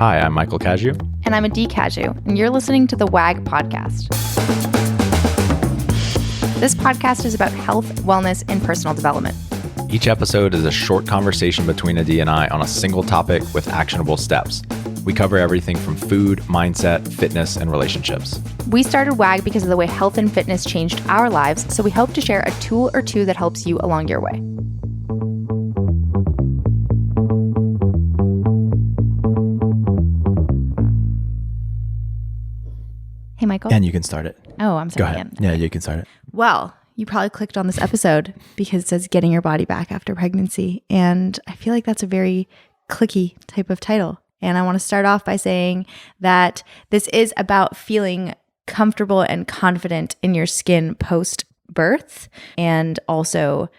Hi, I'm Michael Caju. And I'm Adee Caju, and you're listening to the WAG podcast. This podcast is about health, wellness, and personal development. Each episode is a short conversation between Adee and I on a single topic with actionable steps. We cover everything from food, mindset, fitness, and relationships. We started WAG because of the way health and fitness changed our lives, so we hope to share a tool or two that helps you along your way. Hey, Michael. And you can start it. Oh, I'm sorry. Go ahead. Yeah, you can start it. Well, you probably clicked on this episode because it says getting your body back after pregnancy. And I feel like that's a very clicky type of title. And I want to start off by saying that this is about feeling comfortable and confident in your skin post-birth, and also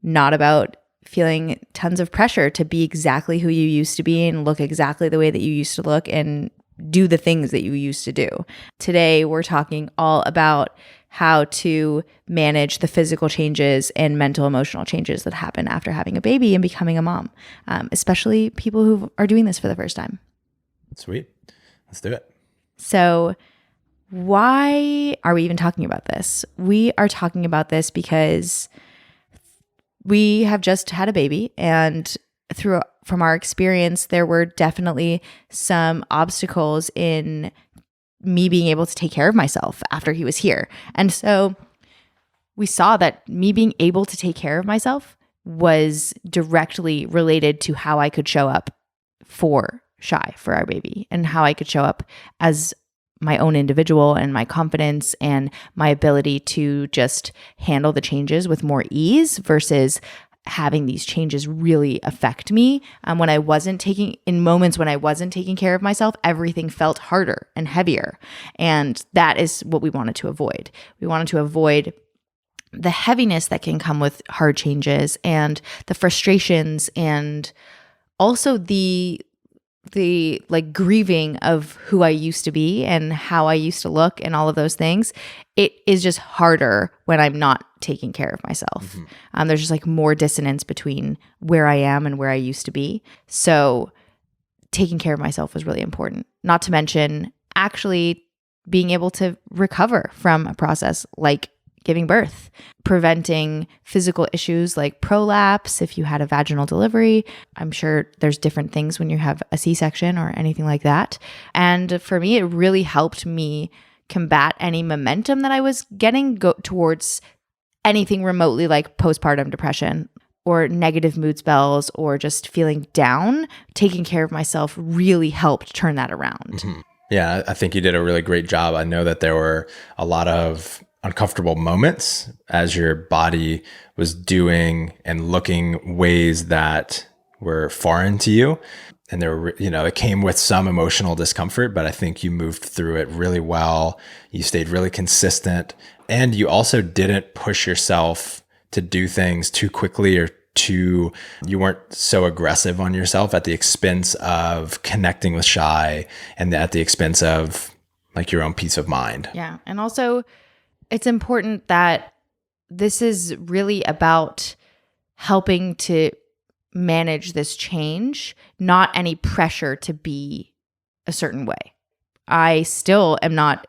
not about feeling tons of pressure to be exactly who you used to be and look exactly the way that you used to look and do the things that you used to do. Today, we're talking all about how to manage the physical changes and mental, emotional changes that happen after having a baby and becoming a mom, especially people who are doing this for the first time. Sweet. Let's do it. So why are we even talking about this? We are talking about this because we have just had a baby, and from our experience, there were definitely some obstacles in me being able to take care of myself after he was here. And so we saw that me being able to take care of myself was directly related to how I could show up for our baby, and how I could show up as my own individual, and my confidence and my ability to just handle the changes with more ease versus having these changes really affect me. In moments when I wasn't taking care of myself, everything felt harder and heavier. And that is what we wanted to avoid. We wanted to avoid the heaviness that can come with hard changes, and the frustrations, and also the like grieving of who I used to be and how I used to look and all of those things. It is just harder when I'm not taking care of myself. Mm-hmm. There's just like more dissonance between where I am and where I used to be. So taking care of myself was really important. Not to mention actually being able to recover from a process like giving birth, preventing physical issues like prolapse if you had a vaginal delivery. I'm sure there's different things when you have a C-section or anything like that. And for me, it really helped me combat any momentum that I was getting towards anything remotely like postpartum depression or negative mood spells or just feeling down. Taking care of myself really helped turn that around. Mm-hmm. Yeah, I think you did a really great job. I know that there were a lot of uncomfortable moments as your body was doing and looking ways that were foreign to you. And there were, it came with some emotional discomfort, but I think you moved through it really well. You stayed really consistent, and you also didn't push yourself to do things too quickly you weren't so aggressive on yourself at the expense of connecting with Shy and at the expense of like your own peace of mind. Yeah. And also, it's important that this is really about helping to manage this change, not any pressure to be a certain way. I still am not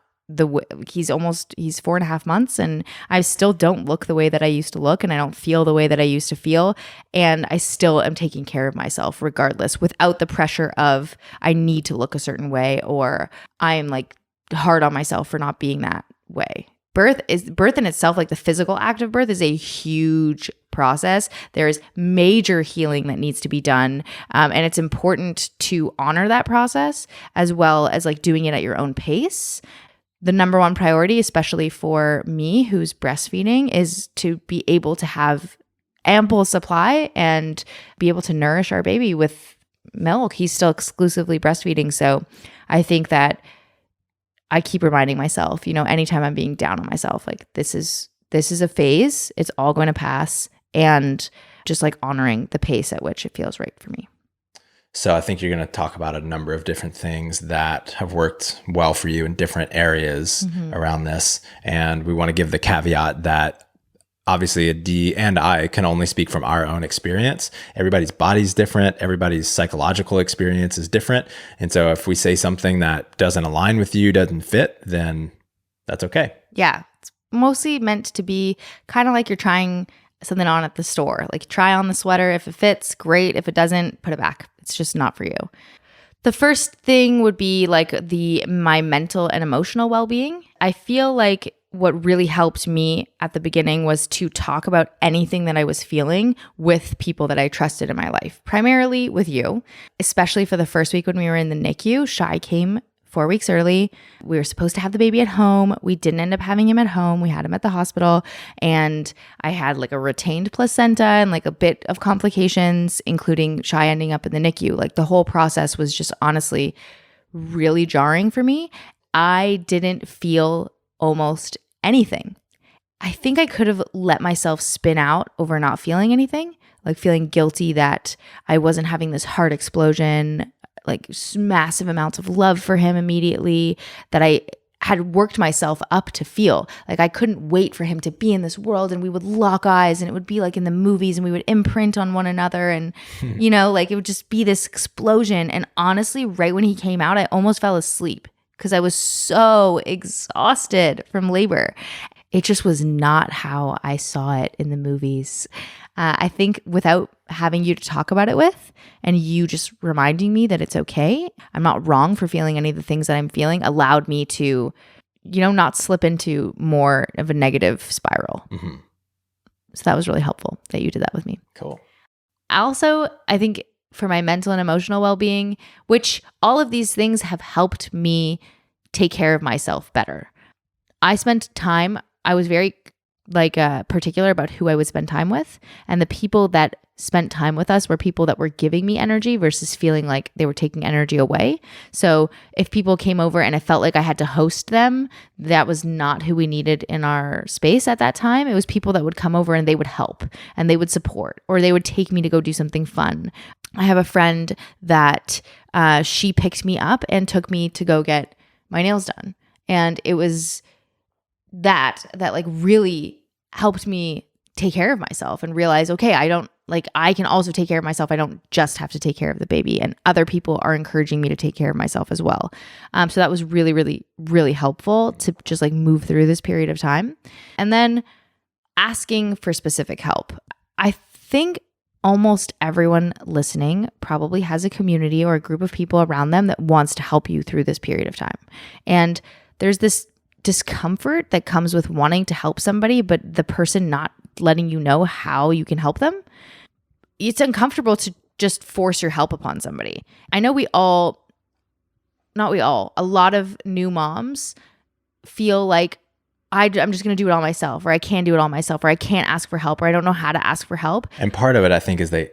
he's 4.5 months, and I still don't look the way that I used to look, and I don't feel the way that I used to feel. And I still am taking care of myself regardless, without the pressure of I need to look a certain way, or I'm like hard on myself for not being that way. Birth in itself, like the physical act of birth, is a huge process. There is major healing that needs to be done. And it's important to honor that process as well as like doing it at your own pace. The number one priority, especially for me who's breastfeeding, is to be able to have ample supply and be able to nourish our baby with milk. He's still exclusively breastfeeding. So I think that I keep reminding myself, anytime I'm being down on myself, like this is a phase, it's all going to pass, and just like honoring the pace at which it feels right for me. So I think you're going to talk about a number of different things that have worked well for you in different areas around this. And we want to give the caveat that obviously Adee and I can only speak from our own experience. Everybody's body's different. Everybody's psychological experience is different. And so if we say something that doesn't align with you, doesn't fit, then that's okay. Yeah. It's mostly meant to be kind of like you're trying something on at the store. Like try on the sweater. If it fits, great. If it doesn't, put it back. It's just not for you. The first thing would be like my mental and emotional well-being. I feel like what really helped me at the beginning was to talk about anything that I was feeling with people that I trusted in my life, primarily with you, especially for the first week when we were in the NICU. Shai came 4 weeks early. We were supposed to have the baby at home. We didn't end up having him at home. We had him at the hospital, and I had like a retained placenta and like a bit of complications, including Shai ending up in the NICU. Like the whole process was just honestly really jarring for me. I didn't feel almost anything. I think I could have let myself spin out over not feeling anything, like feeling guilty that I wasn't having this heart explosion, like massive amounts of love for him immediately that I had worked myself up to feel. Like I couldn't wait for him to be in this world, and we would lock eyes and it would be like in the movies and we would imprint on one another, and like it would just be this explosion. And honestly, right when he came out, I almost fell asleep because I was so exhausted from labor. It just was not how I saw it in the movies. I think without having you to talk about it with, and you just reminding me that it's okay, I'm not wrong for feeling any of the things that I'm feeling, allowed me to, not slip into more of a negative spiral. Mm-hmm. So that was really helpful that you did that with me. Cool. I think for my mental and emotional well-being, which all of these things have helped me take care of myself better. I was very particular about who I would spend time with, and the people that spent time with us were people that were giving me energy versus feeling like they were taking energy away. So if people came over and I felt like I had to host them, that was not who we needed in our space at that time. It was people that would come over and they would help and they would support, or they would take me to go do something fun. I have a friend that she picked me up and took me to go get my nails done. And it was that like really helped me take care of myself and realize, okay, I can also take care of myself. I don't just have to take care of the baby, and other people are encouraging me to take care of myself as well. So that was really, really, really helpful to just like move through this period of time. And then asking for specific help. I think almost everyone listening probably has a community or a group of people around them that wants to help you through this period of time. And there's this discomfort that comes with wanting to help somebody, but the person not letting you know how you can help them. It's uncomfortable to just force your help upon somebody. I know a lot of new moms feel like I'm just going to do it all myself, or I can do it all myself, or I can't ask for help, or I don't know how to ask for help. And part of it, I think, is they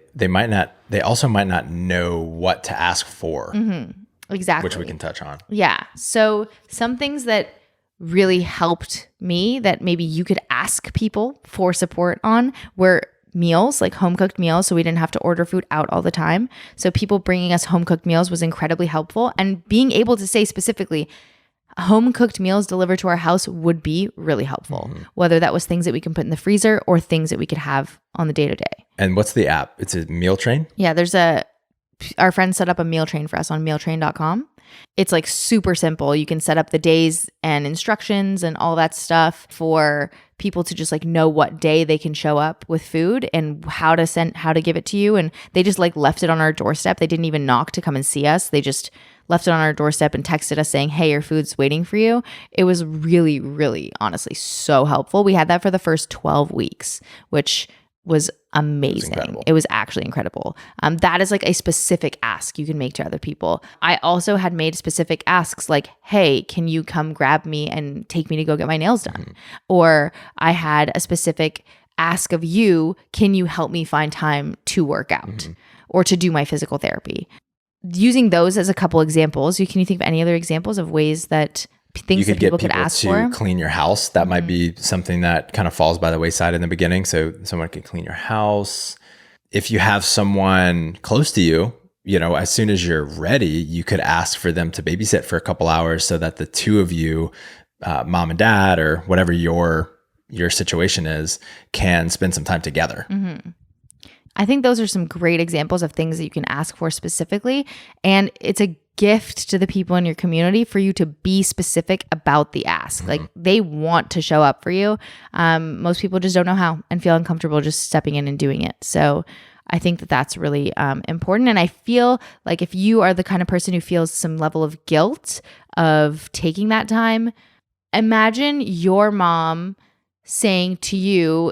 also might not know what to ask for. Mm-hmm. Exactly. Which we can touch on. Yeah. So some things that really helped me that maybe you could ask people for support on were meals, like home cooked meals, so we didn't have to order food out all the time. So people bringing us home cooked meals was incredibly helpful, and being able to say specifically home cooked meals delivered to our house would be really helpful, whether that was things that we can put in the freezer or things that we could have on the day to day. And what's the app? It's a meal train? Yeah, our friend set up a meal train for us on mealtrain.com. It's like super simple. You can set up the days and instructions and all that stuff for people to just like know what day they can show up with food and how to give it to you. And they just like left it on our doorstep. They didn't even knock to come and see us. They just left it on our doorstep and texted us saying, hey, your food's waiting for you. It was really, really, honestly, so helpful. We had that for the first 12 weeks, which was amazing. It was actually incredible. That is like a specific ask you can make to other people. I also had made specific asks like, hey, can you come grab me and take me to go get my nails done? Mm-hmm. Or I had a specific ask of you, can you help me find time to work out or to do my physical therapy? Using those as a couple examples, can you think of any other examples of ways that things that people could ask for? To clean your house. That might be something that kind of falls by the wayside in the beginning. So someone can clean your house. If you have someone close to you, as soon as you're ready, you could ask for them to babysit for a couple hours so that the two of you, mom and dad, or whatever your your situation is can spend some time together. I think those are some great examples of things that you can ask for specifically. And it's a gift to the people in your community for you to be specific about the ask. Like they want to show up for you. Most people just don't know how and feel uncomfortable just stepping in and doing it. So I think that that's really important. And I feel like if you are the kind of person who feels some level of guilt of taking that time, imagine your mom saying to you,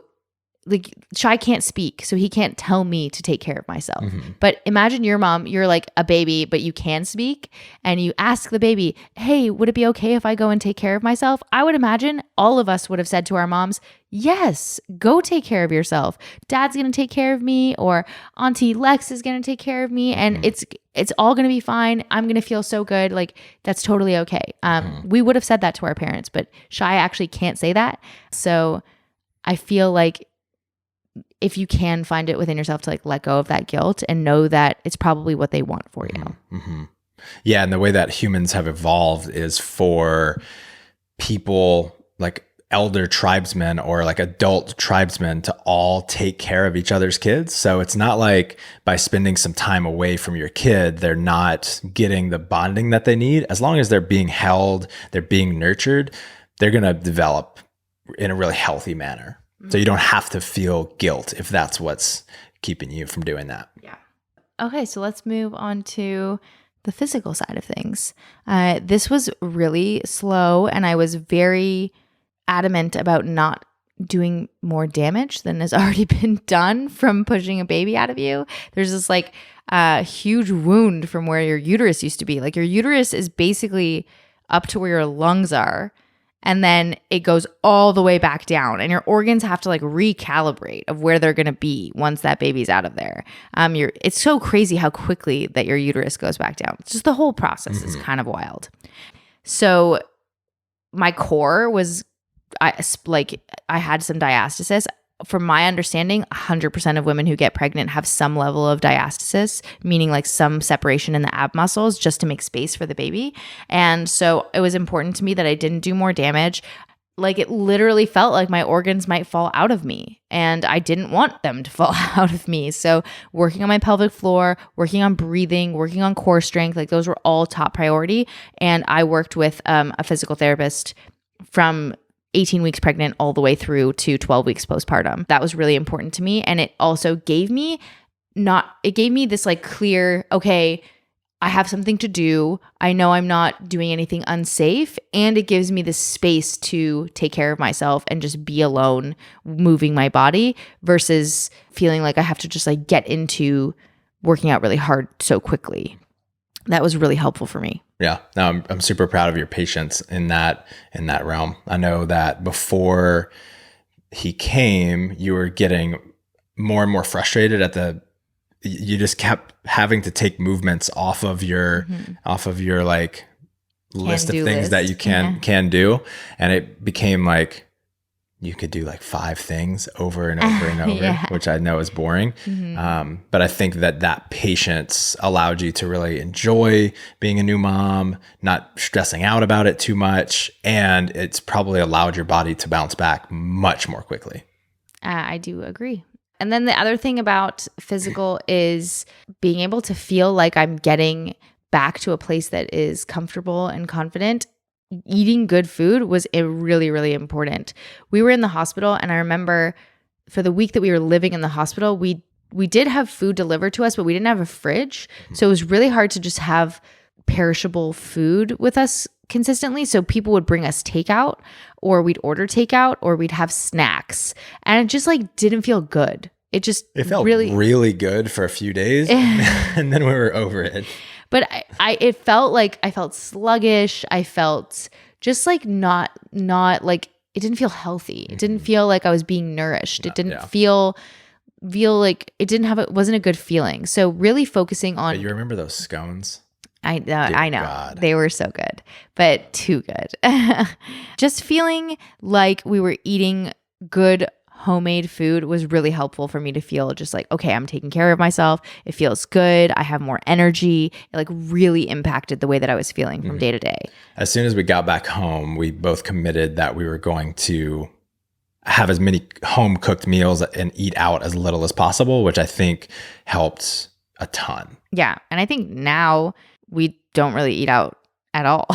like, Shai can't speak, so he can't tell me to take care of myself. But imagine your mom, you're like a baby, but you can speak, and you ask the baby, hey, would it be okay if I go and take care of myself? I would imagine all of us would have said to our moms, yes, go take care of yourself. Dad's going to take care of me, or Auntie Lex is going to take care of me, and it's all going to be fine. I'm going to feel so good. Like, that's totally okay. We would have said that to our parents, but Shai actually can't say that. So I feel like if you can find it within yourself to like let go of that guilt and know that it's probably what they want for you. Yeah. And the way that humans have evolved is for people like elder tribesmen or like adult tribesmen to all take care of each other's kids. So it's not like by spending some time away from your kid, they're not getting the bonding that they need. As long as they're being held, they're being nurtured, they're going to develop in a really healthy manner. So you don't have to feel guilt if that's what's keeping you from doing that. Yeah. Okay, so let's move on to the physical side of things. This was really slow, and I was very adamant about not doing more damage than has already been done from pushing a baby out of you. There's this like huge wound from where your uterus used to be. Like your uterus is basically up to where your lungs are. And then it goes all the way back down, and your organs have to like recalibrate of where they're going to be once that baby's out of there. It's so crazy how quickly that your uterus goes back down. It's just the whole process is kind of wild. So my core was, I had some diastasis. From my understanding, 100% of women who get pregnant have some level of diastasis, meaning like some separation in the ab muscles just to make space for the baby. And so it was important to me that I didn't do more damage. Like it literally felt like my organs might fall out of me, and I didn't want them to fall out of me. So working on my pelvic floor, working on breathing, working on core strength, like those were all top priority. And I worked with a physical therapist from 18 weeks pregnant all the way through to 12 weeks postpartum. That was really important to me. And it also gave me this like clear, okay, I have something to do. I know I'm not doing anything unsafe. And it gives me the space to take care of myself and just be alone, moving my body versus feeling like I have to just like get into working out really hard so quickly. That was really helpful for me. Yeah, no, I'm super proud of your patience in that realm. I know that before he came, you were getting more and more frustrated you just kept having to take movements off of your like list of things that you can do, and it became like you could do like 5 things over and over and over, which I know is boring. But I think that patience allowed you to really enjoy being a new mom, not stressing out about it too much. And it's probably allowed your body to bounce back much more quickly. I do agree. And then the other thing about physical is being able to feel like I'm getting back to a place that is comfortable and confident. Eating good food was really, really important. We were in the hospital, and I remember for the week that we were living in the hospital, we did have food delivered to us, but we didn't have a fridge. So it was really hard to just have perishable food with us consistently. So people would bring us takeout, or we'd order takeout, or we'd have snacks. And it just like didn't feel good. It felt really good for a few days, and then we were over it. But it felt like I felt sluggish. I felt just like not like it didn't feel healthy. It didn't feel like I was being nourished. It didn't feel like it wasn't a good feeling. So really focusing on. But you remember those scones? I know. God. They were so good, but too good. Just feeling like we were eating good homemade food was really helpful for me to feel just like, okay, I'm taking care of myself. It feels good. I have more energy. It like really impacted the way that I was feeling from day to day. As soon as we got back home, we both committed that we were going to have as many home cooked meals and eat out as little as possible, which I think helped a ton. Yeah. And I think now we don't really eat out at all.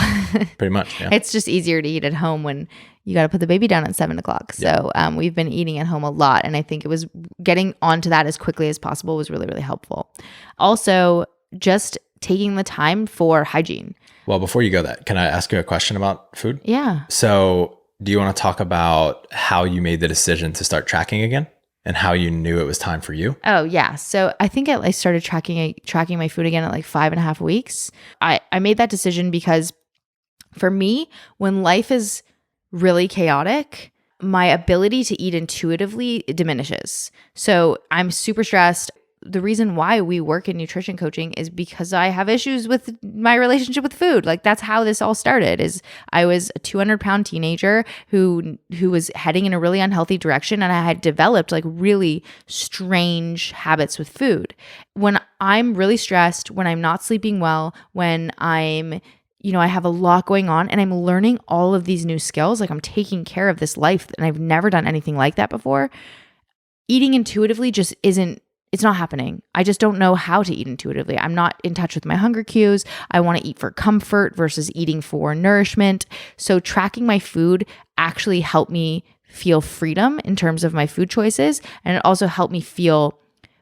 Pretty much. Yeah. It's just easier to eat at home when you got to put the baby down at 7:00. So we've been eating at home a lot. And I think it was getting onto that as quickly as possible was really, really helpful. Also, just taking the time for hygiene. Well, before you go that, can I ask you a question about food? Yeah. So do you want to talk about how you made the decision to start tracking again and how you knew it was time for you? Oh, yeah. So I think I started tracking my food again at like 5.5 weeks. I made that decision because for me, when life is really chaotic, my ability to eat intuitively diminishes. So I'm super stressed. The reason why we work in nutrition coaching is because I have issues with my relationship with food. Like that's how this all started. Is I was a 200-pound teenager who was heading in a really unhealthy direction, and I had developed like really strange habits with food. When I'm really stressed, when I'm not sleeping well, when I have a lot going on and I'm learning all of these new skills, like I'm taking care of this life and I've never done anything like that before. Eating intuitively just it's not happening. I just don't know how to eat intuitively. I'm not in touch with my hunger cues. I want to eat for comfort versus eating for nourishment. So tracking my food actually helped me feel freedom in terms of my food choices. And it also helped me feel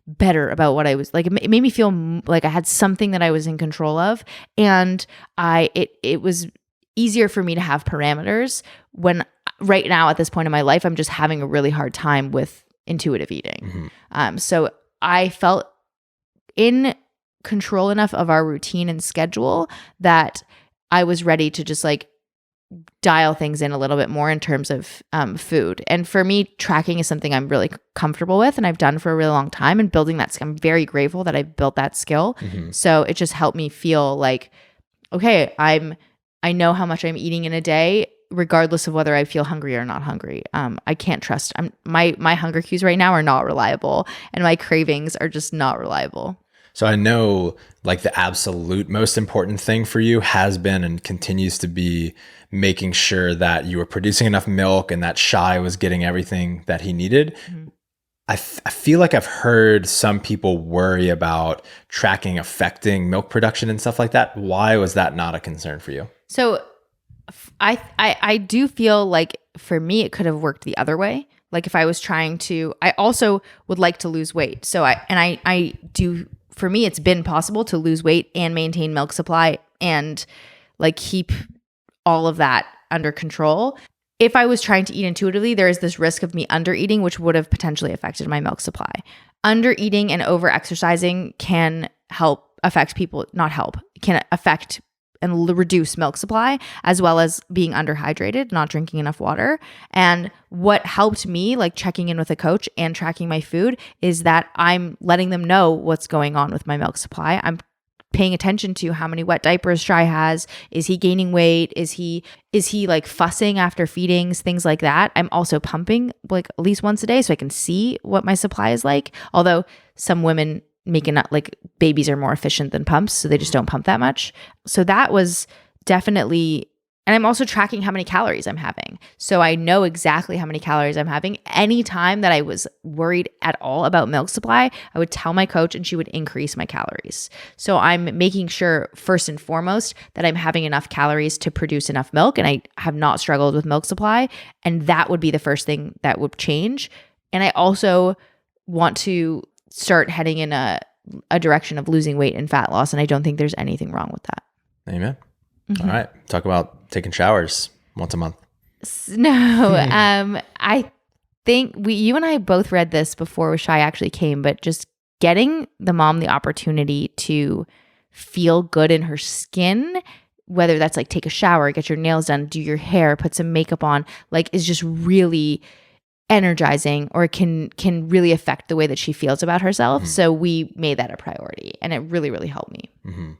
better about what I was like. It made me feel like I had something that I was in control of. And it was easier for me to have parameters when right now at this point in my life, I'm just having a really hard time with intuitive eating. So I felt in control enough of our routine and schedule that I was ready to just like dial things in a little bit more in terms of food. And for me, tracking is something I'm really comfortable with and I've done for a really long time, and building that, I'm very grateful that I've built that skill. So it just helped me feel like, okay, I know how much I'm eating in a day, regardless of whether I feel hungry or not hungry. I can't trust. My hunger cues right now are not reliable, and my cravings are just not reliable. So I know like the absolute most important thing for you has been and continues to be making sure that you were producing enough milk and that Shai was getting everything that he needed. I feel like I've heard some people worry about tracking affecting milk production and stuff like that. Why was that not a concern for you? So I do feel like for me, it could have worked the other way. Like if I was trying to, I also would like to lose weight. So I do, for me, it's been possible to lose weight and maintain milk supply and like keep all of that under control. If I was trying to eat intuitively, there is this risk of me under eating, which would have potentially affected my milk supply. Under eating and over exercising can affect and reduce milk supply, as well as being underhydrated, not drinking enough water. And what helped me, like checking in with a coach and tracking my food, is that I'm letting them know what's going on with my milk supply. I'm paying attention to how many wet diapers Shai has. Is he gaining weight? Is he like fussing after feedings, things like that. I'm also pumping like at least once a day so I can see what my supply is like. Although some women like babies are more efficient than pumps, so they just don't pump that much. So that was definitely, and I'm also tracking how many calories I'm having. So I know exactly how many calories I'm having. Anytime that I was worried at all about milk supply, I would tell my coach and she would increase my calories. So I'm making sure first and foremost that I'm having enough calories to produce enough milk, and I have not struggled with milk supply. And that would be the first thing that would change. And I also want to start heading in a direction of losing weight and fat loss. And I don't think there's anything wrong with that. Amen. All right. Talk about taking showers once a month. No, I think you and I both read this before Shai actually came, but just getting the mom the opportunity to feel good in her skin, whether that's like take a shower, get your nails done, do your hair, put some makeup on, like is just really energizing, or can really affect the way that she feels about herself. So we made that a priority, and it really, really helped me.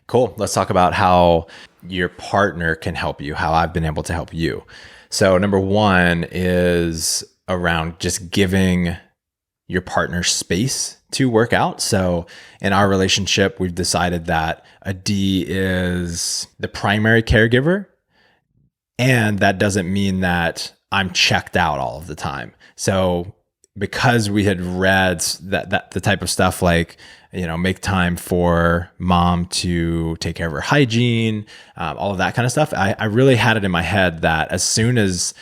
Cool. Let's talk about how your partner can help you, how I've been able to help you. So number one is around just giving your partner space to work out. So in our relationship, we've decided that Adee is the primary caregiver. And that doesn't mean that I'm checked out all of the time. So because we had read that the type of stuff like, make time for mom to take care of her hygiene, all of that kind of stuff, I really had it in my head that as soon as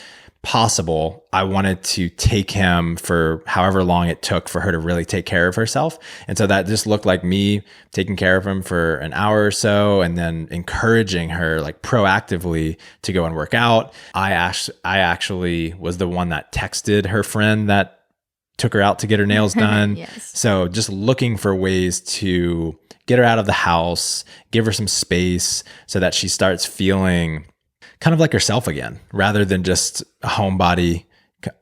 possible, I wanted to take him for however long it took for her to really take care of herself. And so that just looked like me taking care of him for an hour or so and then encouraging her like proactively to go and work out. I actually was the one that texted her friend that took her out to get her nails done. Yes. So just looking for ways to get her out of the house, give her some space so that she starts feeling kind of like herself again, rather than just a homebody,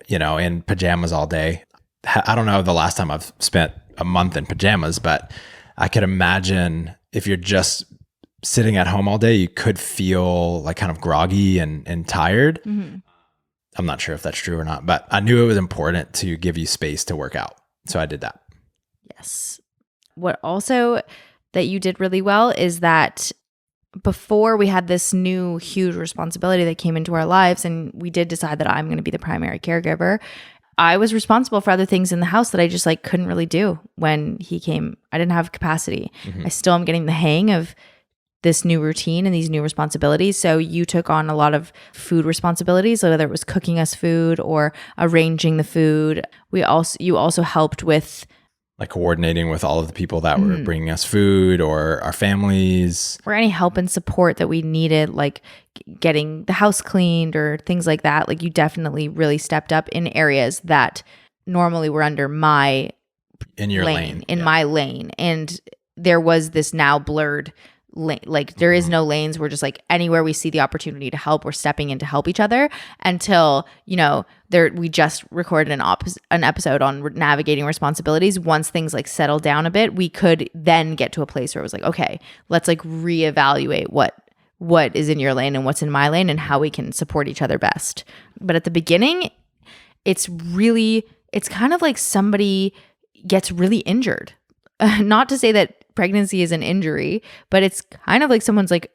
in pajamas all day. I don't know the last time I've spent a month in pajamas, but I could imagine if you're just sitting at home all day, you could feel like kind of groggy and tired. Mm-hmm. I'm not sure if that's true or not, but I knew it was important to give you space to work out. So I did that. Yes. What also that you did really well is that before we had this new huge responsibility that came into our lives and we did decide that I'm going to be the primary caregiver, I was responsible for other things in the house that I just couldn't really do when he came. I didn't have capacity. Mm-hmm. I still am getting the hang of this new routine and these new responsibilities. So you took on a lot of food responsibilities, whether it was cooking us food or arranging the food. You also helped with like coordinating with all of the people that were bringing us food or our families. Or any help and support that we needed, like getting the house cleaned or things like that. Like you definitely really stepped up in areas that normally were under my lane. My lane. And there was this now blurred like there is no lanes. We're just like anywhere we see the opportunity to help, we're stepping in to help each other until, we just recorded an episode on navigating responsibilities. Once things like settle down a bit, we could then get to a place where it was like, okay, let's like reevaluate what is in your lane and what's in my lane and how we can support each other best. But at the beginning, it's kind of like somebody gets really injured. Not to say that pregnancy is an injury, but it's kind of like someone's like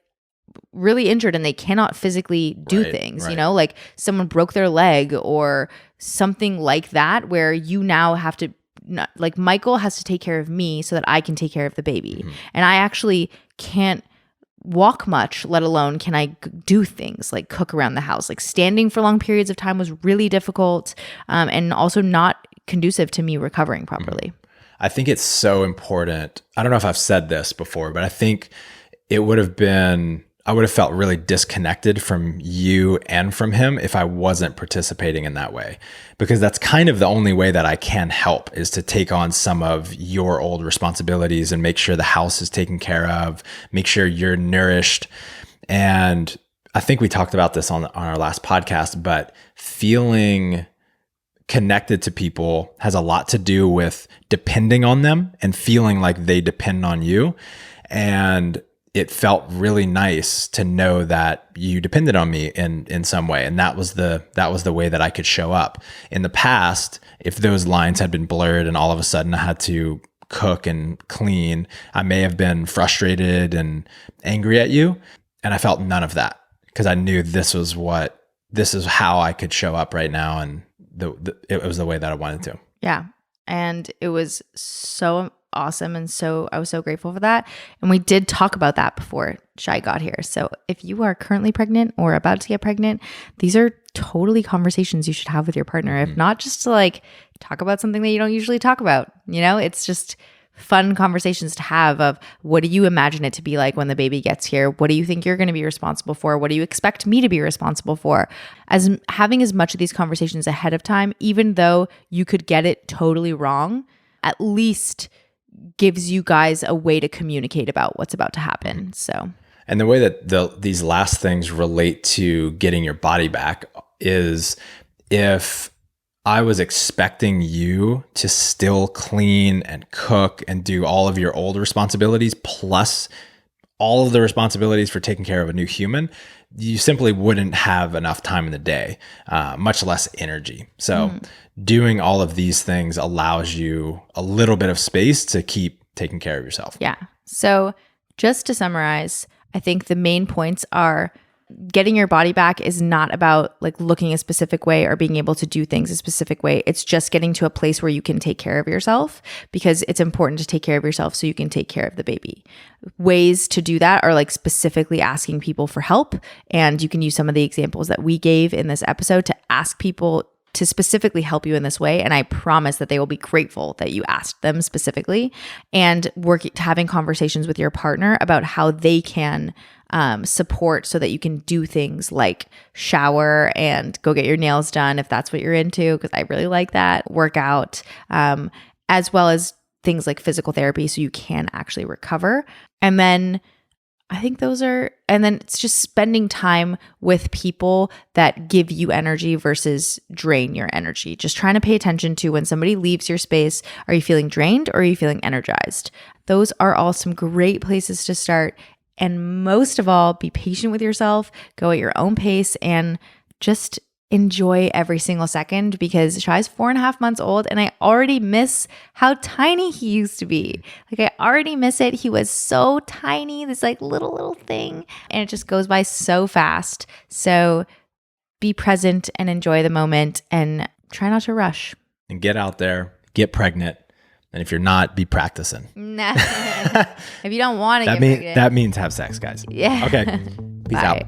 really injured and they cannot physically do things, like someone broke their leg or something like that, where you now have to, like Michael has to take care of me so that I can take care of the baby. Mm-hmm. And I actually can't walk much, let alone can I do things like cook around the house. Like standing for long periods of time was really difficult, and also not conducive to me recovering properly. Mm-hmm. I think it's so important. I don't know if I've said this before, but I think I would have felt really disconnected from you and from him if I wasn't participating in that way, because that's kind of the only way that I can help is to take on some of your old responsibilities and make sure the house is taken care of, make sure you're nourished. And I think we talked about this on our last podcast, but feeling connected to people has a lot to do with depending on them and feeling like they depend on you. And it felt really nice to know that you depended on me in some way. And that was the way that I could show up. In the past, if those lines had been blurred and all of a sudden I had to cook and clean, I may have been frustrated and angry at you. And I felt none of that because I knew this is how I could show up right now. And it was the way that I wanted to. Yeah. And it was so awesome. And I was so grateful for that. And we did talk about that before Shai got here. So if you are currently pregnant or about to get pregnant, these are totally conversations you should have with your partner. If not just to like talk about something that you don't usually talk about, it's just fun conversations to have of what do you imagine it to be like when the baby gets here? What do you think you're going to be responsible for? What do you expect me to be responsible for? As having as much of these conversations ahead of time, even though you could get it totally wrong, at least gives you guys a way to communicate about what's about to happen. So, and the way that these last things relate to getting your body back is if I was expecting you to still clean and cook and do all of your old responsibilities, plus all of the responsibilities for taking care of a new human, you simply wouldn't have enough time in the day, much less energy. So doing all of these things allows you a little bit of space to keep taking care of yourself. Yeah. So just to summarize, I think the main points are getting your body back is not about like looking a specific way or being able to do things a specific way. It's just getting to a place where you can take care of yourself, because it's important to take care of yourself so you can take care of the baby. Ways to do that are like specifically asking people for help. And you can use some of the examples that we gave in this episode to ask people to specifically help you in this way. And I promise that they will be grateful that you asked them specifically, and having conversations with your partner about how they can support so that you can do things like shower and go get your nails done if that's what you're into, because I really like that, workout, as well as things like physical therapy so you can actually recover. And then I think and then it's just spending time with people that give you energy versus drain your energy. Just trying to pay attention to when somebody leaves your space. Are you feeling drained or are you feeling energized? Those are all some great places to start. And most of all, be patient with yourself, go at your own pace, and just enjoy every single second, because Shai's 4.5 months old and I already miss how tiny he used to be. Like, I already miss it. He was so tiny, this like little thing, and it just goes by so fast. So be present and enjoy the moment, and try not to rush. And get out there, get pregnant. And if you're not, be practicing. Nah. If you don't want to get pregnant. That means have sex, guys. Yeah. Okay. Peace out.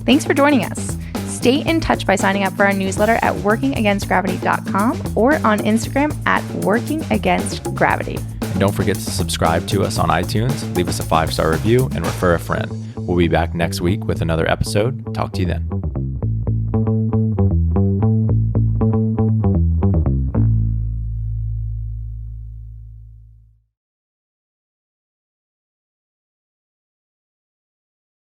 Thanks for joining us. Stay in touch by signing up for our newsletter at workingagainstgravity.com or on Instagram at workingagainstgravity. And don't forget to subscribe to us on iTunes, leave us a 5-star review, and refer a friend. We'll be back next week with another episode. Talk to you then.